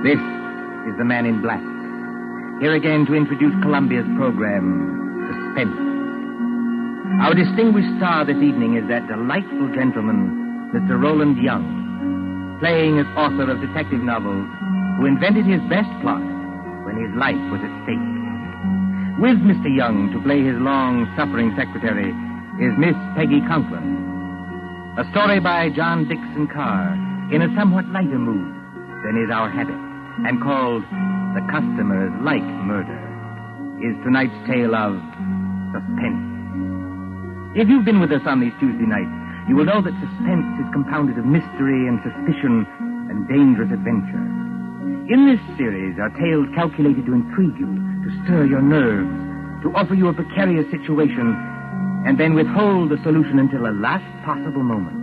This is the Man in Black. Here again to introduce Columbia's program, Suspense. Our distinguished star this evening is that delightful gentleman, Mr. Roland Young, playing as author of detective novels, who invented his best plot when his life was at stake. With Mr. Young to play his long-suffering secretary is Miss Peggy Conklin. A story by John Dickson Carr in a somewhat lighter mood than is our habit, and called The Customers Like Murder, is tonight's tale of suspense. If you've been with us on these Tuesday nights, you will know that suspense is compounded of mystery and suspicion and dangerous adventure. In this series are tales calculated to intrigue you, to stir your nerves, to offer you a precarious situation, and then withhold the solution until the last possible moment.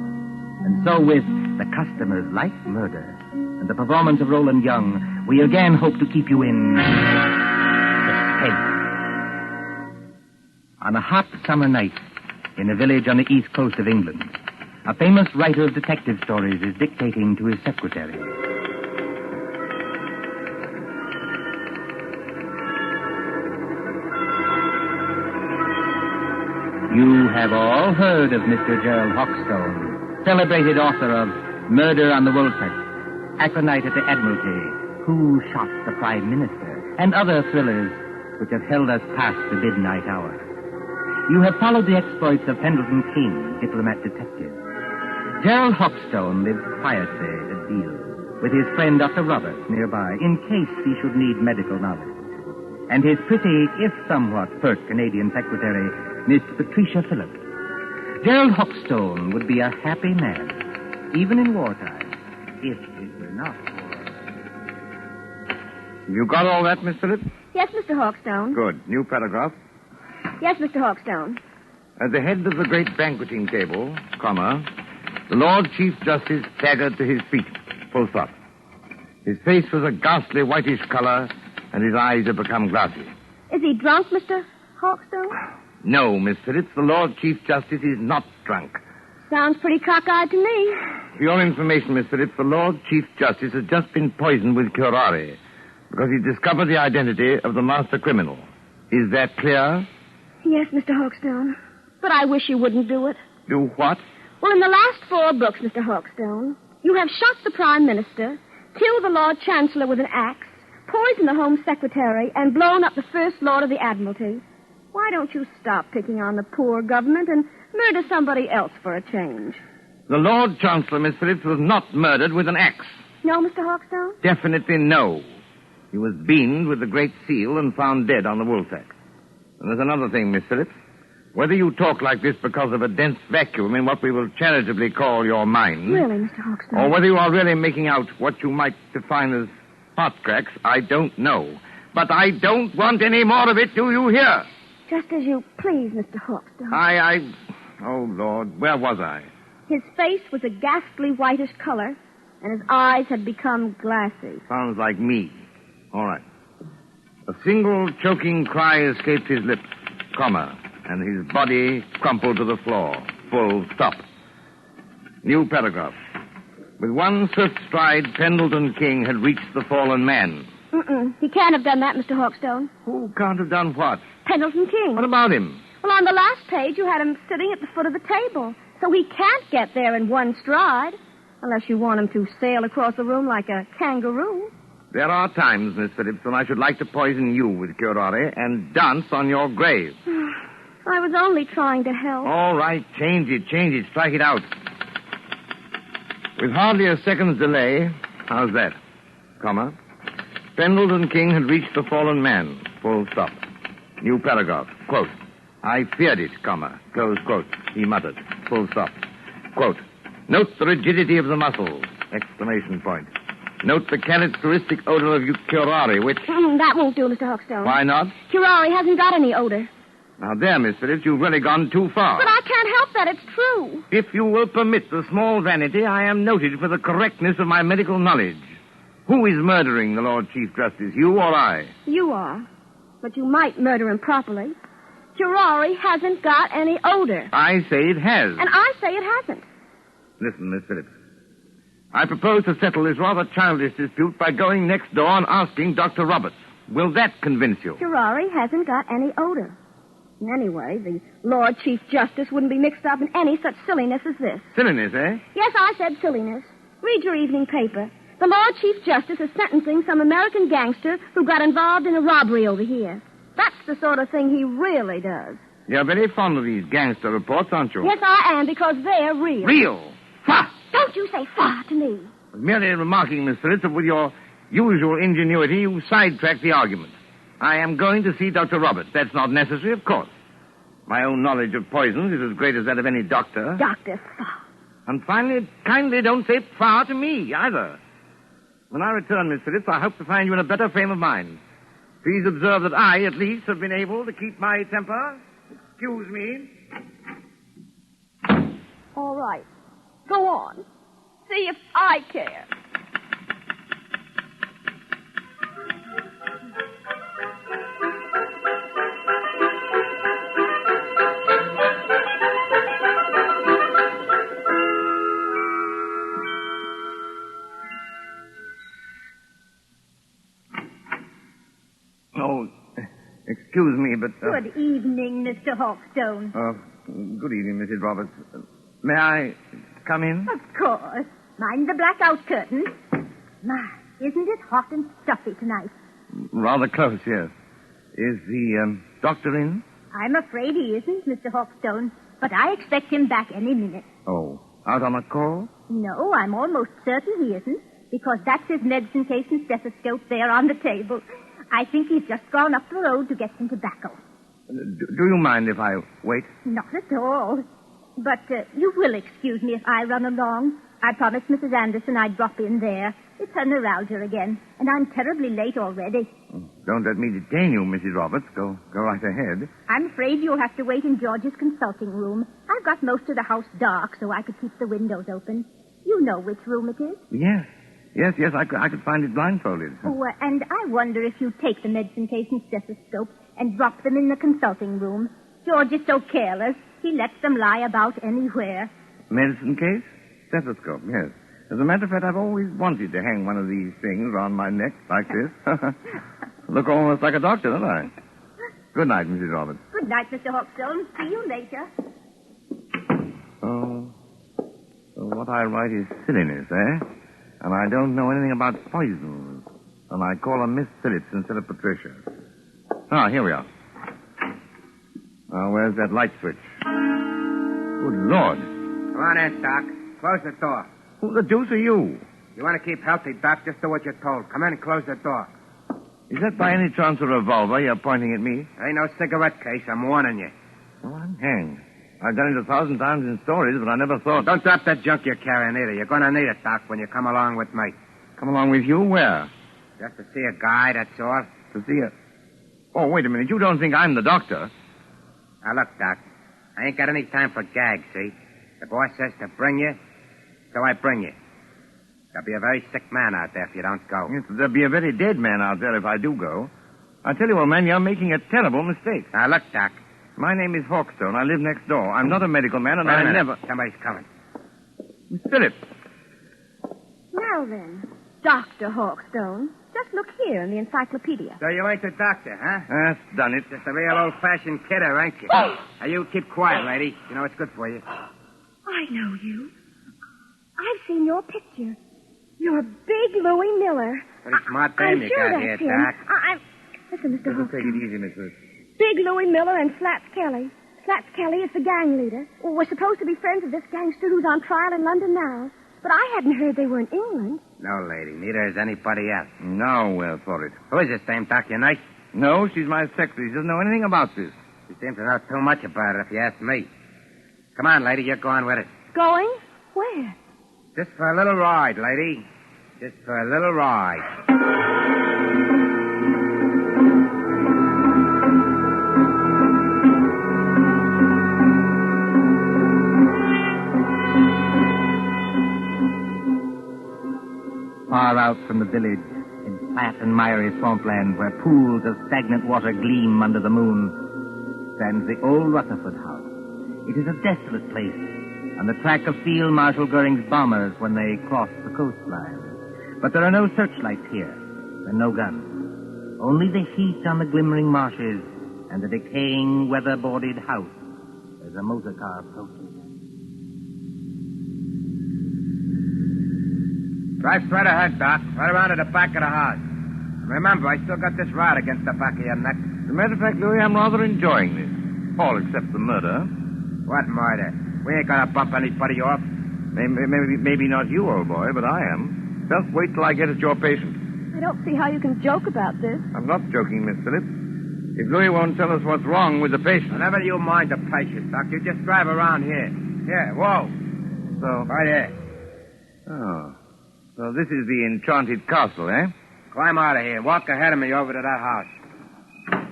And so with The Customers Like Murder and the performance of Roland Young, we again hope to keep you in suspense. On a hot summer night in a village on the east coast of England, a famous writer of detective stories is dictating to his secretary. You have all heard of Mr. Gerald Hawkstone, celebrated author of Murder on the Woolsack, Aconite at the Admiralty, Who Shot the Prime Minister, and other thrillers which have held us past the midnight hour. You have followed the exploits of Pendleton King, diplomat detective. Gerald Hawkstone lives quietly at Deal with his friend Dr. Roberts nearby, in case he should need medical knowledge. And his pretty, if somewhat pert Canadian secretary, Miss Patricia Phillips. Gerald Hawkstone would be a happy man, even in wartime, if it were not for... You got all that, Miss Phillips? Yes, Mr. Hawkstone. Good. New paragraph. Yes, Mr. Hawkstone. At the head of the great banqueting table, comma, the Lord Chief Justice staggered to his feet, full stop. His face was a ghastly whitish color, and his eyes had become glassy. Is he drunk, Mr. Hawkstone? No, Miss Phillips, the Lord Chief Justice is not drunk. Sounds pretty cockeyed to me. For your information, Miss Phillips, the Lord Chief Justice has just been poisoned with curare because he discovered the identity of the master criminal. Is that clear? Yes, Mr. Hawkstone. But I wish you wouldn't do it. Do what? Well, in the last 4 books, Mr. Hawkstone, you have shot the Prime Minister, killed the Lord Chancellor with an axe, poisoned the Home Secretary, and blown up the First Lord of the Admiralty. Why don't you stop picking on the poor government and murder somebody else for a change? The Lord Chancellor, Miss Phillips, was not murdered with an axe. No, Mr. Hawkstone? Definitely no. He was beamed with the Great Seal and found dead on the woolsack. And there's another thing, Miss Phillips. Whether you talk like this because of a dense vacuum in what we will charitably call your mind... Really, Mr. Hawkstone? Or whether you are really making out what you might define as heart cracks, I don't know. But I don't want any more of it, do you hear? Just as you please, Mr. Hawkstone. Oh, Lord, where was I? His face was a ghastly whitish color, and his eyes had become glassy. Sounds like me. All right. A single choking cry escaped his lips, comma, and his body crumpled to the floor, full stop. New paragraph. With one swift stride, Pendleton King had reached the fallen man. He can't have done that, Mr. Hawkstone. Who can't have done what? Pendleton King. What about him? Well, on the last page, you had him sitting at the foot of the table. So he can't get there in one stride. Unless you want him to sail across the room like a kangaroo. There are times, Miss Phillips, when I should like to poison you with curare and dance on your grave. I was only trying to help. All right, change it, strike it out. With hardly a second's delay, how's that? Comma. Pendleton King had reached the fallen man, full stop. New paragraph, quote. I feared it, comma, close quote, he muttered, full stop. Quote. Note the rigidity of the muscles, exclamation point. Note the characteristic odor of curare, which... That won't do, Mr. Hawkstone. Why not? Curare hasn't got any odor. Now there, Miss Phillips, you've really gone too far. But I can't help that. It's true. If you will permit the small vanity, I am noted for the correctness of my medical knowledge. Who is murdering the Lord Chief Justice, you or I? You are. But you might murder him properly. Curare hasn't got any odor. I say it has. And I say it hasn't. Listen, Miss Phillips. I propose to settle this rather childish dispute by going next door and asking Dr. Roberts. Will that convince you? Ferrari hasn't got any odor. Anyway, the Lord Chief Justice wouldn't be mixed up in any such silliness as this. Silliness, eh? Yes, I said silliness. Read your evening paper. The Lord Chief Justice is sentencing some American gangster who got involved in a robbery over here. That's the sort of thing he really does. You're very fond of these gangster reports, aren't you? Yes, I am, because they're real. Real? Fa! Don't you say fa to me. Merely remarking, Miss Phillips, that with your usual ingenuity, you sidetracked the argument. I am going to see Dr. Roberts. That's not necessary, of course. My own knowledge of poisons is as great as that of any doctor. Dr. Fa. And finally, kindly don't say fa to me, either. When I return, Miss Phillips, I hope to find you in a better frame of mind. Please observe that I, at least, have been able to keep my temper. Excuse me. All right. Go on. See if I care. Oh, excuse me, but... Good evening, Mr. Hawkstone. Good evening, Mrs. Roberts. May I come in? Of course. Mind the blackout curtain. My, isn't it hot and stuffy tonight? Rather close, yes. Is the doctor in? I'm afraid he isn't, Mr. Hawkstone, but I expect him back any minute. Oh, out on a call? No, I'm almost certain he isn't, because that's his medicine case and stethoscope there on the table. I think he's just gone up the road to get some tobacco. Do you mind if I wait? Not at all. But you will excuse me if I run along. I promised Mrs. Anderson I'd drop in there. It's her neuralgia again, and I'm terribly late already. Don't let me detain you, Mrs. Roberts. Go right ahead. I'm afraid you'll have to wait in George's consulting room. I've got most of the house dark so I could keep the windows open. You know which room it is? Yes, I could find it blindfolded. Oh, and I wonder if you'd take the medicine case and stethoscope and drop them in the consulting room. George is so careless. He lets them lie about anywhere. Medicine case? Stethoscope, yes. As a matter of fact, I've always wanted to hang one of these things around my neck like this. Look almost like a doctor, don't I? Good night, Mrs. Roberts. Good night, Mr. Hawkstone. See you later. So what I write is silliness, eh? And I don't know anything about poisons. And I call her Miss Phillips instead of Patricia. Ah, here we are. Now, where's that light switch? Good Lord. Come on in, Doc. Close the door. Who the deuce are you? You want to keep healthy, Doc? Just do what you're told. Come in and close the door. Is that by any chance a revolver you're pointing at me? Ain't no cigarette case. I'm warning you. Oh, I'm hanged. I've done it 1,000 times in stories, but I never thought... Don't drop that junk you're carrying either. You're going to need it, Doc, when you come along with me. Come along with you? Where? Just to see a guy, that's all. To see a... Oh, wait a minute. You don't think I'm the doctor? Now, look, Doc. I ain't got any time for gags, see? The boss says to bring you, so I bring you. There'll be a very sick man out there if you don't go. Yes, there'll be a very dead man out there if I do go. I tell you, old man, you're making a terrible mistake. Now, look, Doc. My name is Hawkstone. I live next door. I'm not a medical man, and Wait a I minute. never... Somebody's coming. Miss Phillips. Now then, Dr. Hawkstone, just look here in the encyclopedia. So you ain't the doctor, huh? That's done it. Just a real old-fashioned kidder, ain't you? Now, you keep quiet, lady. You know it's good for you. I know you. I've seen your picture. You're Big Louie Miller. Pretty smart dame you sure got that's here, him. Doc. Listen, Mr. Take Hawkstone. it easy, Miss Phillips. Big Louie Miller and Slats Kelly. Slats Kelly is the gang leader. Well, we're supposed to be friends of this gangster who's on trial in London now. But I hadn't heard they were in England. No, lady. Neither is anybody else. Now, for it. Who is this dame, Doc? Your niece? No, she's my secretary. She doesn't know anything about this. She seems to know too much about it, if you ask me. Come on, lady. You're going with us. Going? Where? Just for a little ride, lady. Just for a little ride. Far out from the village, in flat and miry swampland where pools of stagnant water gleam under the moon, stands the old Rutherford House. It is a desolate place, on the track of Field Marshal Goering's bombers when they crossed the coastline. But there are no searchlights here, and no guns. Only the heat on the glimmering marshes and the decaying, weather-boarded house as a motor car approaches. Drive straight ahead, Doc. Right around to the back of the house. Remember, I still got this rod against the back of your neck. As a matter of fact, Louis, I'm rather enjoying this. All except the murder. What murder? We ain't gonna bump anybody off. Maybe not you, old boy, but I am. Just wait till I get at your patient. I don't see how you can joke about this. I'm not joking, Miss Phillips. If Louis won't tell us what's wrong with the patient... Never you mind the patient, Doc. You just drive around here. Here, whoa. So... Right here. Oh. So this is the enchanted castle, eh? Climb out of here. Walk ahead of me over to that house.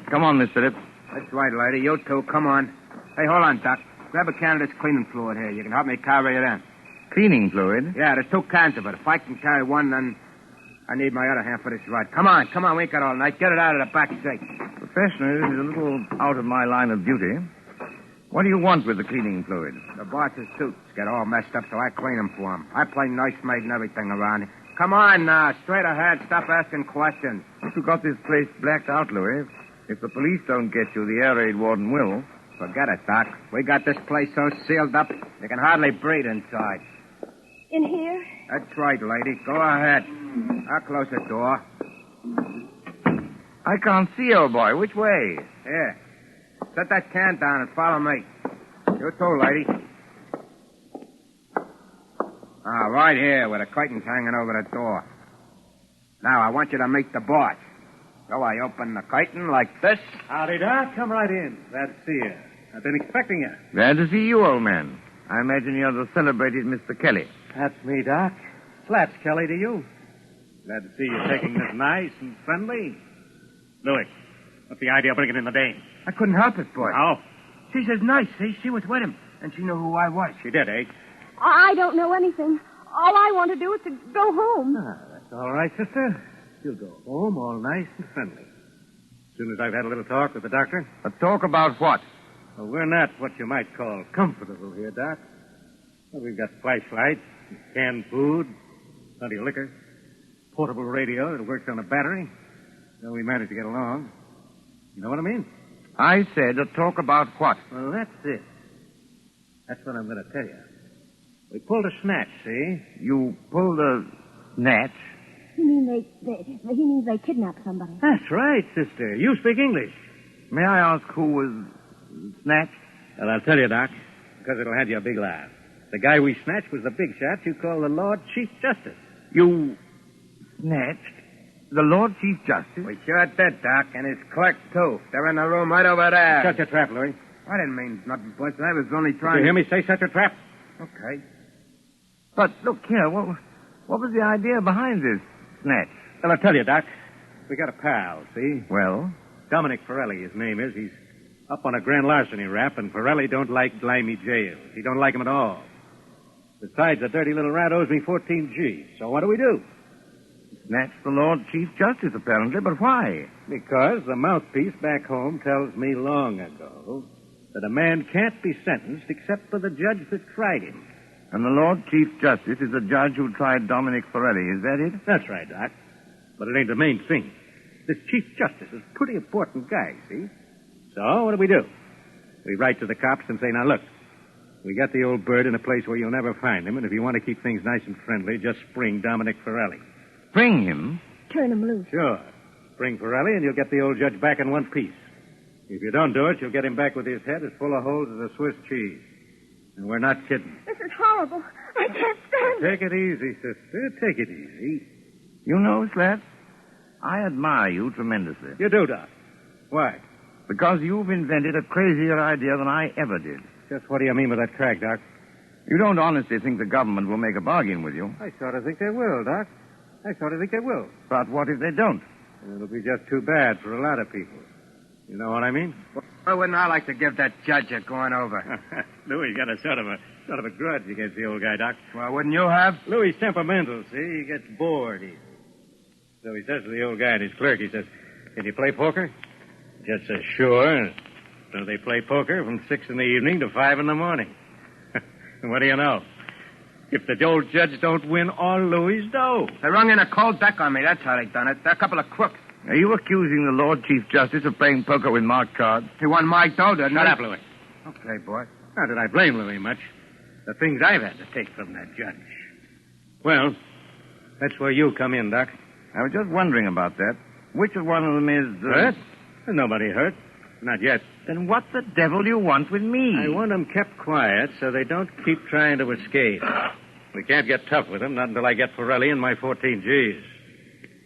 Come on, Miss Phillips. That's right, lady. You too. Come on. Hey, hold on, Doc. Grab a can of this cleaning fluid here. You can help me carry it in. Cleaning fluid? Yeah, there's 2 cans of it. If I can carry one, then I need my other hand for this rod. Come on. We ain't got all night. Get it out of the back seat. Professionally, this is a little out of my line of duty. What do you want with the cleaning fluid? The boss's suits get all messed up, so I clean them for him. I play nursemaid and everything around here. Come on now. Straight ahead. Stop asking questions. You got this place blacked out, Louis. If the police don't get you, the air raid warden will. Forget it, Doc. We got this place so sealed up, you can hardly breathe inside. In here? That's right, lady. Go ahead. I'll close the door. I can't see, old boy. Which way? Here. Set that can down and follow me. You too, lady. Right here, with the curtains hanging over the door. Now, I want you to meet the boss. So I open the curtain like this. Howdy, Doc. Come right in. Glad to see you. I've been expecting you. Glad to see you, old man. I imagine you're the celebrated Mr. Kelly. That's me, Doc. Flats Kelly to you. Glad to see you taking this nice and friendly. Louis, what's the idea of bringing in the dame? I couldn't help it, boy. How? She's as nice, see? She was with him, and she knew who I was. She did, eh? I don't know anything. All I want to do is to go home. That's all right, sister. You'll go home all nice and friendly. As soon as I've had a little talk with the doctor. A talk about what? Well, we're not what you might call comfortable here, Doc. Well, we've got flashlights, canned food, plenty of liquor, portable radio that works on a battery. So we managed to get along. You know what I mean? I said a talk about what? Well, that's it. That's what I'm going to tell you. We pulled a snatch, see? You pulled a snatch? He means they kidnapped somebody. That's right, sister. You speak English. May I ask who was snatched? Well, I'll tell you, Doc, because it'll have you a big laugh. The guy we snatched was the big shot you call the Lord Chief Justice. You snatched the Lord Chief Justice? We sure did, Doc, and his clerk, too. They're in the room right over there. Shut your trap, Louis. I didn't mean nothing, boss. I was only trying Did you hear me say shut your trap? Okay. But, look here, what was the idea behind this snatch? Well, I'll tell you, Doc. We got a pal, see? Well? Dominic Forelli, his name is. He's up on a grand larceny rap, and Forelli don't like grimy jails. He don't like him at all. Besides, the dirty little rat owes me 14 G's. So what do we do? Snatch the Lord Chief Justice, apparently, but why? Because the mouthpiece back home tells me long ago that a man can't be sentenced except for the judge that tried him. And the Lord Chief Justice is the judge who tried Dominic Forelli, is that it? That's right, Doc. But it ain't the main thing. This Chief Justice is a pretty important guy, see? So, what do? We write to the cops and say, now, look, we got the old bird in a place where you'll never find him, and if you want to keep things nice and friendly, just spring Dominic Forelli. Spring him? Turn him loose. Sure. Spring Forelli, and you'll get the old judge back in one piece. If you don't do it, you'll get him back with his head as full of holes as a Swiss cheese. And we're not kidding. This is horrible. I can't stand it. Take it easy, sister. Take it easy. You know, Slats, I admire you tremendously. You do, Doc. Why? Because you've invented a crazier idea than I ever did. Just what do you mean by that crack, Doc? You don't honestly think the government will make a bargain with you. I sort of think they will, Doc. I sort of think they will. But what if they don't? It'll be just too bad for a lot of people. You know what I mean? Why wouldn't I like to give that judge a going over? Louis got a sort of a grudge against the old guy, Doc. Well, wouldn't you have? Louis' temperamental, see? He gets bored easy. So he says to the old guy and his clerk, he says, can you play poker? Just says, sure. So they play poker from 6 in the evening to 5 in the morning. What do you know? If the old judge don't win all Louis' dough. They rung in a cold deck on me. That's how they done it. They're a couple of crooks. Are you accusing the Lord Chief Justice of playing poker with marked cards? He won my dough, didn't he? Shut up, Louis. Okay, boss. Not that I blame Louis much. The things I've had to take from that judge. Well, that's where you come in, Doc. I was just wondering about that. Which one of them is... Hurt? There's nobody hurt. Not yet. Then what the devil do you want with me? I want them kept quiet so they don't keep trying to escape. We can't get tough with them, not until I get Forelli and my 14 Gs.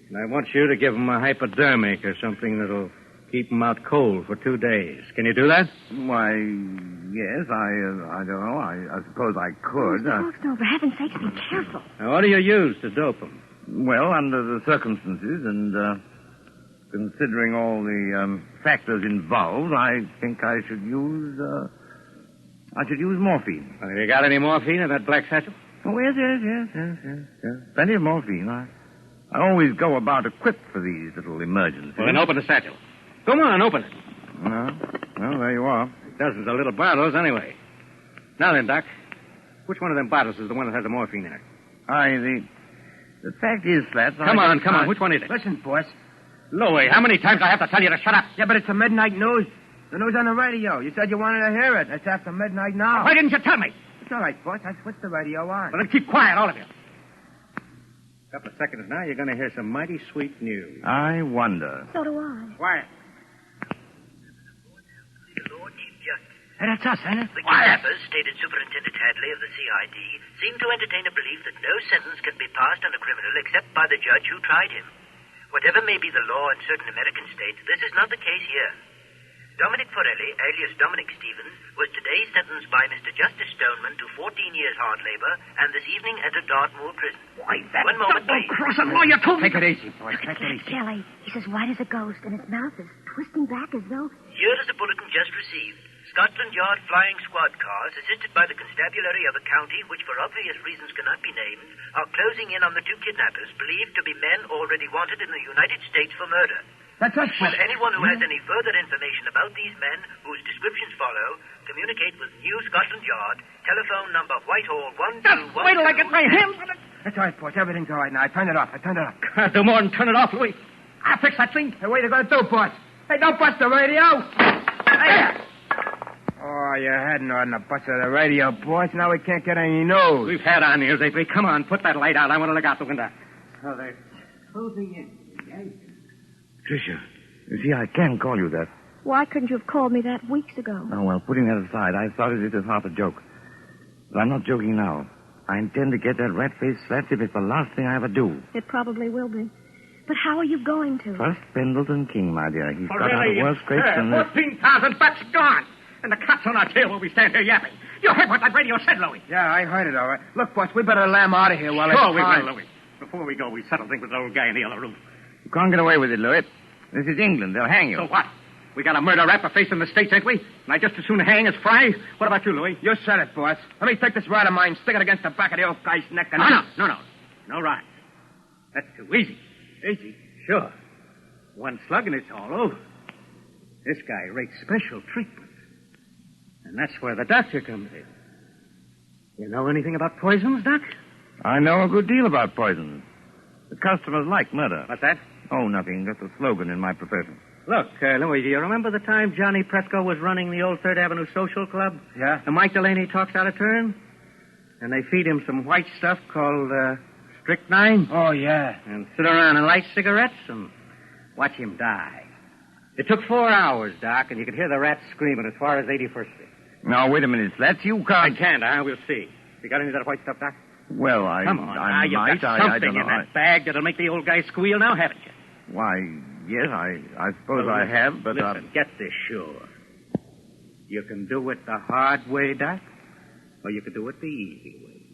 And I want you to give them a hypodermic or something that'll keep them out cold for 2 days. Can you do that? Why, yes, I don't know. I suppose I could. Mr. Hawkstone, for heaven's sake, be careful. Now, what do you use to dope them? Well, under the circumstances and considering all the factors involved, I think I should use morphine. Have you got any morphine in that black satchel? Oh, yes. Plenty of morphine. I always go about equipped for these little emergencies. Well, then open the satchel. Come on, open it. Well, there you are. Dozens of little bottles, anyway. Now then, Doc, which one of them bottles is the one that has the morphine in it? The fact is, Slats... Come on. Which one is it? Listen, boss. Louis, how many times do I have to tell you to shut up? Yeah, but it's the midnight news. The news on the radio. You said you wanted to hear it. It's after midnight now. Why didn't you tell me? It's all right, boss. I switched the radio on. Well, then keep quiet, all of you. A couple of seconds now, you're going to hear some mighty sweet news. I wonder. So do I. Quiet. Lord Chief Justice. Hey, that's us, ain't it? The kidnappers, stated Superintendent Hadley of the CID, seem to entertain a belief that no sentence can be passed on a criminal except by the judge who tried him. Whatever may be the law in certain American states, this is not the case here. Dominic Forelli, alias Dominic Stevens, was today sentenced by Mr. Justice Stoneman to 14 years hard labor and this evening at a Dartmoor prison. Why, that One moment, please. double-crossing lawyer told me... Take it easy, boys. Take it easy. Kelly, he's as white as a ghost, and his mouth is twisting back as though... Here is a bulletin just received. Scotland Yard flying squad cars, assisted by the constabulary of the county, which for obvious reasons cannot be named, are closing in on the two kidnappers, believed to be men already wanted in the United States for murder. That's us, Will anyone who has any further information about these men, whose descriptions follow, communicate with New Scotland Yard, telephone number Whitehall 1212... Wait till I get my hands on it. That's all right, boss. Everything's all right now. I turned it off. Can't do more than turn it off, Louis. I'll fix that thing. Hey, what are you going to do, boss? Hey, don't bust the radio. Hey. Oh, you hadn't ought to bust the radio, boss. Now we can't get any news. We've had our news, Avery. Come on, put that light out. I want to look out the window. Oh, they're closing in. Tricia, you see, I can call you that. Why couldn't you have called me that weeks ago? Oh, well, putting that aside, I started it as half a joke. But I'm not joking now. I intend to get that rat-faced Slats if it's the last thing I ever do. It probably will be. But how are you going to? First, Pendleton King, my dear. He's got out of worse scrapes than... 14,000 bucks gone. And the cops on our tail while we stand here yapping. You heard what that radio said, Louis. Yeah, I heard it, all right. Look, boss, we better lamb out of here while Sure it's we time. will, Louis. Before we go, we settle things with the old guy in the other room. You can't get away with it, Louis. This is England. They'll hang you. So what? We got a murder rap a face in the States, ain't we? And I just as soon hang as fry. What about you, Louis? You said it, boss. Let me take this rod of mine, stick it against the back of the old guy's neck, and... No. No rod. That's too easy. Easy? Sure. One slug and it's all over. This guy rates special treatment. And that's where the doctor comes in. You know anything about poisons, Doc? I know a good deal about poisons. The customers like murder. What's that? Oh, nothing. Just a slogan in my profession. Look, Louis, do you remember the time Johnny Presco was running the old 3rd Avenue Social Club? Yeah. And Mike Delaney talks out of turn? And they feed him some white stuff called strychnine? Oh, yeah. And sit around and light cigarettes and watch him die. It took 4 hours, Doc, and you could hear the rats screaming as far as 81st Street. Now, wait a minute, Slats. You I can't... can't, We'll see. You got any of that white stuff, Doc? Well, Come on, I you've might. got I something don't know. in that bag that'll make the old guy squeal now, haven't you? Why, yes, I suppose I have, but... Listen, get this sure. You can do it the hard way, Doc, or you can do it the easy way.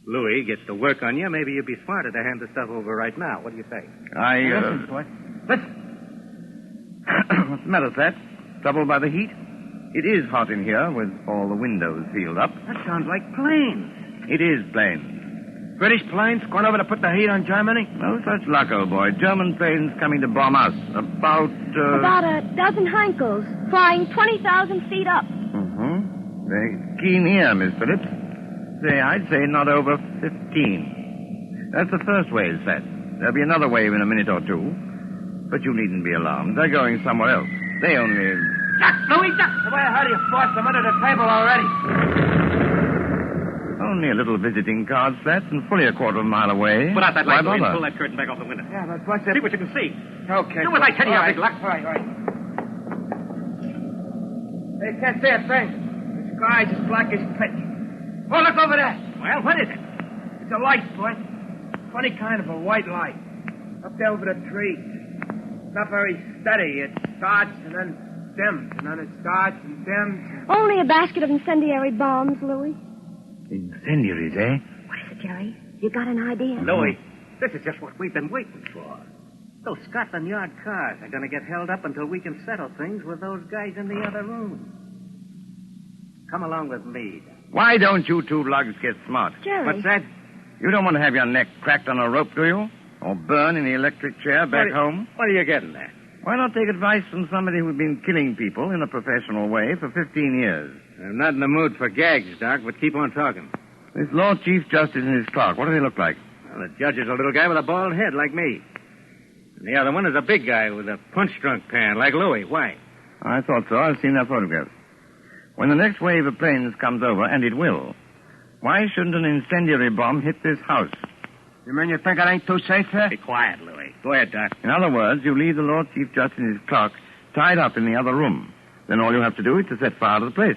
Louis gets to work on you. Maybe you'd be smarter to hand the stuff over right now. What do you say? Listen, boy. Listen. What's the matter, Slats? Troubled by the heat? It is hot in here with all the windows sealed up. That sounds like planes. It is planes. British planes going over to put the heat on Germany? No such luck, old boy. German planes coming to bomb us. About a dozen Heinkels, flying 20,000 feet up. Mm-hmm. Very keen ear, Miss Phillips. I'd say not over 15. That's the first wave set. There'll be another wave in a minute or two. But you needn't be alarmed. They're going somewhere else. They only... Duck, Louis, duck! The way I heard you forced them under the table already. Only a little visiting card flat and fully a quarter of a mile away. Put out that light, Why Louis, and bother? pull that curtain back off the window. Yeah, but what's it? See what you can see. Okay. Do what I tell you, big luck. All right. Hey, can't see a thing. The sky's as black as pitch. Oh, look over there. Well, what is it? It's a light, boy. Funny kind of a white light. Up there over the trees. It's not very steady. It starts and then dims, and then it starts and dims. Only a basket of incendiary bombs, Louis. Incendiaries, eh? What is it, Jerry? You got an idea? Louis, this is just what we've been waiting for. Those Scotland Yard cars are going to get held up until we can settle things with those guys in the other room. Come along with me. Why don't you two lugs get smart? Jerry. What's that? You don't want to have your neck cracked on a rope, do you? Or burn in the electric chair back home? What are you getting at? Why not take advice from somebody who's been killing people in a professional way for 15 years? I'm not in the mood for gags, Doc, but keep on talking. This Lord Chief Justice and his clerk, what do they look like? Well, the judge is a little guy with a bald head like me. And the other one is a big guy with a punch-drunk pan like Louis. Why? I thought so. I've seen their photographs. When the next wave of planes comes over, and it will, why shouldn't an incendiary bomb hit this house? You mean you think it ain't too safe here? Be quiet, Louis. Go ahead, Doc. In other words, you leave the Lord Chief Justice and his clerk tied up in the other room. Then all you have to do is to set fire to the place.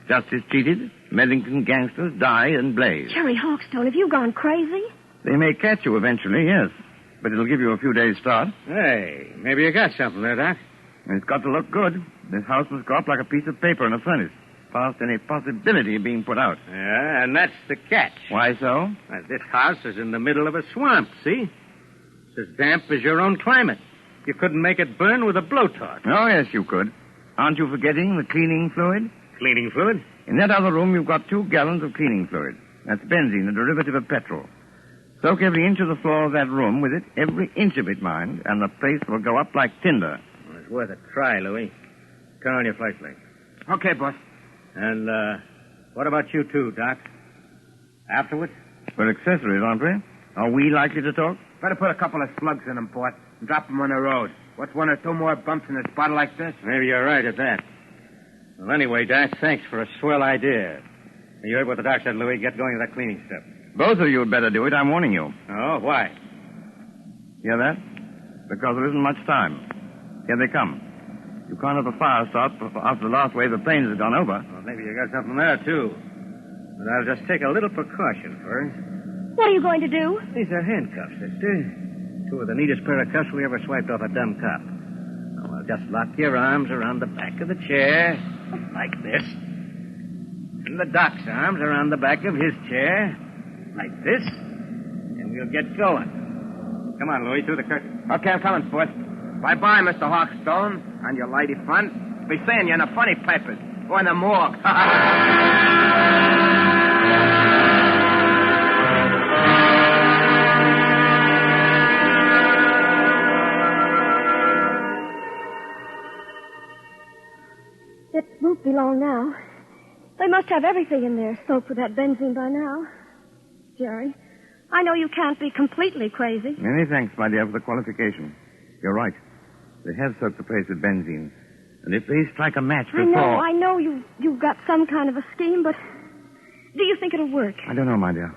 Justice cheated, Medlington gangsters die and blaze. Jerry Hawkstone, have you gone crazy? They may catch you eventually, yes. But it'll give you a few days' start. Hey, maybe you got something there, Doc. And it's got to look good. This house must go up like a piece of paper in a furnace, past any possibility of being put out. Yeah, and that's the catch. Why so? This house is in the middle of a swamp, see? It's as damp as your own climate. You couldn't make it burn with a blowtorch. Oh, yes, you could. Aren't you forgetting the cleaning fluid? Cleaning fluid? In that other room, you've got 2 gallons of cleaning fluid. That's benzene, a derivative of petrol. Soak every inch of the floor of that room with it, every inch of it, mind, and the place will go up like tinder. Well, it's worth a try, Louis. Turn on your flashlight. Okay, boss. And, what about you two, Doc? Afterwards? We're accessories, aren't we? Are we likely to talk? Better put a couple of slugs in them, boss, and drop them on the road. What's 1 or 2 more bumps in a spot like this? Maybe you're right at that. Well, anyway, Doc, thanks for a swell idea. You heard what the doc said, Louis. Get going with that cleaning stuff. Both of you had better do it, I'm warning you. Oh, why? Hear that? Because there isn't much time. Here they come. You can't have a fire start after the last wave of planes has gone over. Well, maybe you got something there, too. But I'll just take a little precaution first. What are you going to do? These are handcuffs, sister. 2 of the neatest pair of cuffs we ever swiped off a dumb cop. Now, I'll just lock your arms around the back of the chair, like this. And the doc's arms around the back of his chair, like this. And we'll get going. Come on, Louis, through the curtain. Okay, I'm coming, boss. Bye-bye, Mr. Hawkstone, and your lady friend. Be seeing you in the funny papers or in the morgue. It won't be long now. They must have everything in there soaked with that benzene by now. Jerry, I know you can't be completely crazy. Many thanks, my dear, for the qualification. You're right. They have soaked the place with benzene. And if they strike a match before... I know you've got some kind of a scheme, but do you think it'll work? I don't know, my dear.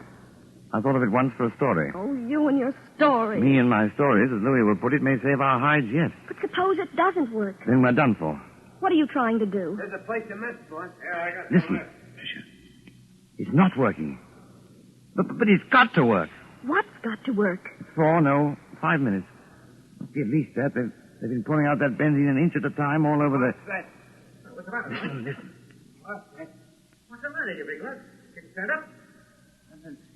I thought of it once for a story. Oh, you and your story. Me and my stories, as Louis will put it, may save our hides yet. But suppose it doesn't work. Then we're done for. What are you trying to do? There's a place you missed, boss. Yeah, I got Listen, Tricia. It's not working. But it's got to work. What's got to work? 5 minutes. Must be at least that. They've been pouring out that benzene an inch at a time all over the... What's the matter? Listen. What's the matter, you big lad? Can you stand up?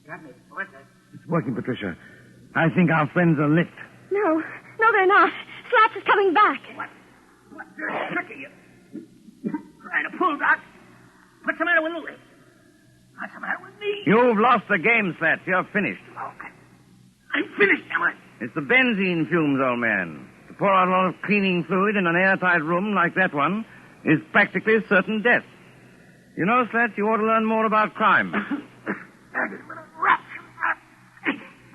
Got me, boss. It's working, Patricia. I think our friends are licked. No, they're not. Slaps is coming back. What dirty trick are you trying to pull, Doc? What's the matter with Louis? What's the matter with me? You've lost the game, Slats. You're finished. Okay. I'm finished, am I? It's the benzene fumes, old man. To pour out a lot of cleaning fluid in an airtight room like that one is practically certain death. You know, Slet, you ought to learn more about crime.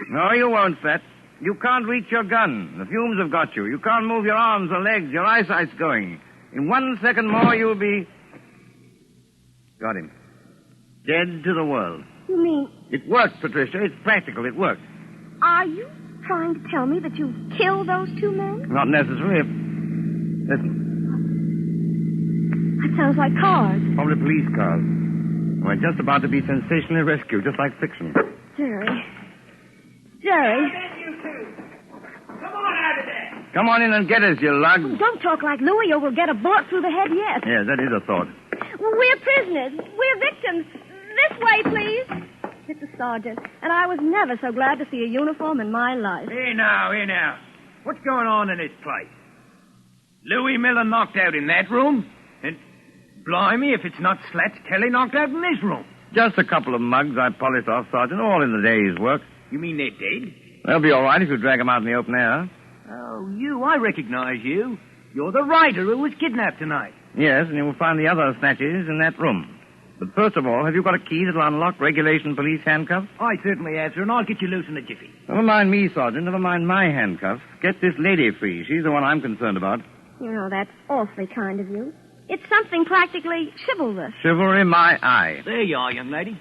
No, you won't, Slet. You can't reach your gun. The fumes have got you. You can't move your arms or legs. Your eyesight's going. In 1 second more, you'll be... Got him. Dead to the world. You mean... It worked, Patricia. It's practical. It worked. Are you trying to tell me that you killed those two men? Not necessary. Listen. That sounds like cars. Probably police cars. We're just about to be sensationally rescued, just like fiction. Jerry. Come on out of there. Come on in and get us, you lug. Oh, don't talk like Louis or we'll get a bullet through the head yet. Yes, that is a thought. We're prisoners. We're victims. This way, please. Mr. Sergeant, and I was never so glad to see a uniform in my life. Here now. What's going on in this place? Louis Miller knocked out in that room? And blimey, if it's not Slats Kelly knocked out in this room. Just a couple of mugs I polished off, Sergeant, all in the day's work. You mean they're dead? They'll be all right if you drag them out in the open air. Oh, I recognize you. You're the writer who was kidnapped tonight. Yes, and you will find the other snatches in that room. But first of all, have you got a key that'll unlock regulation police handcuffs? I certainly have, sir, and I'll get you loose in a jiffy. Never mind me, Sergeant. Never mind my handcuffs. Get this lady free. She's the one I'm concerned about. You know, that's awfully kind of you. It's something practically chivalrous. Chivalry, my eye. There you are, young lady.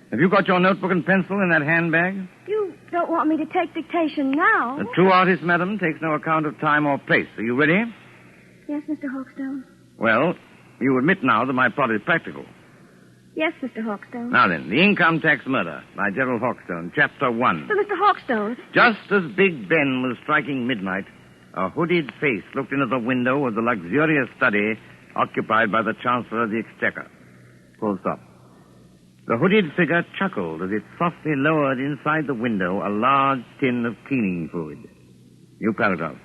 Have you got your notebook and pencil in that handbag? You don't want me to take dictation now? The true artist, madam, takes no account of time or place. Are you ready? Yes, Mr. Hawkstone. Well, you admit now that my plot is practical. Yes, Mr. Hawkstone. Now then, The Income Tax Murder by Gerald Hawkstone, Chapter 1. But, Mr. Hawkstone... Just as Big Ben was striking midnight, a hooded face looked into the window of the luxurious study occupied by the Chancellor of the Exchequer. Full stop. The hooded figure chuckled as it softly lowered inside the window a large tin of cleaning fluid. New paragraph.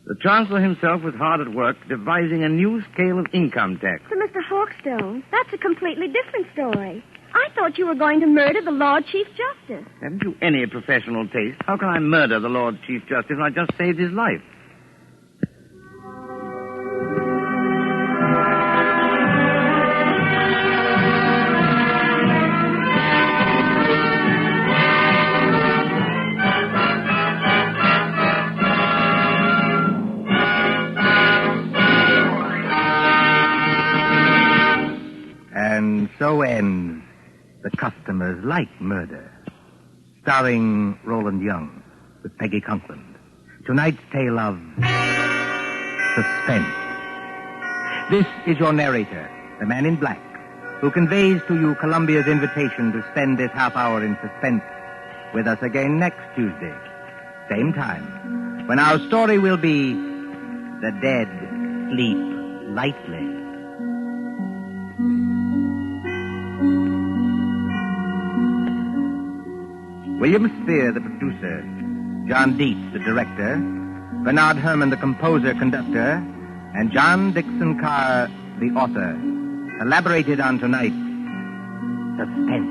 The Chancellor himself was hard at work devising a new scale of income tax. But, Mr. Hawkstone, that's a completely different story. I thought you were going to murder the Lord Chief Justice. Haven't you any professional taste? How can I murder the Lord Chief Justice? I just saved his life. And so ends The Customers Like Murder, starring Roland Young with Peggy Conklin. Tonight's tale of suspense. This is your narrator, the man in black, who conveys to you Columbia's invitation to spend this half hour in suspense with us again next Tuesday, same time, when our story will be The Dead Sleep Lightly. William Spear, the producer, John Dietz, the director, Bernard Herrmann, the composer-conductor, and John Dickson Carr, the author, collaborated on tonight's Suspense.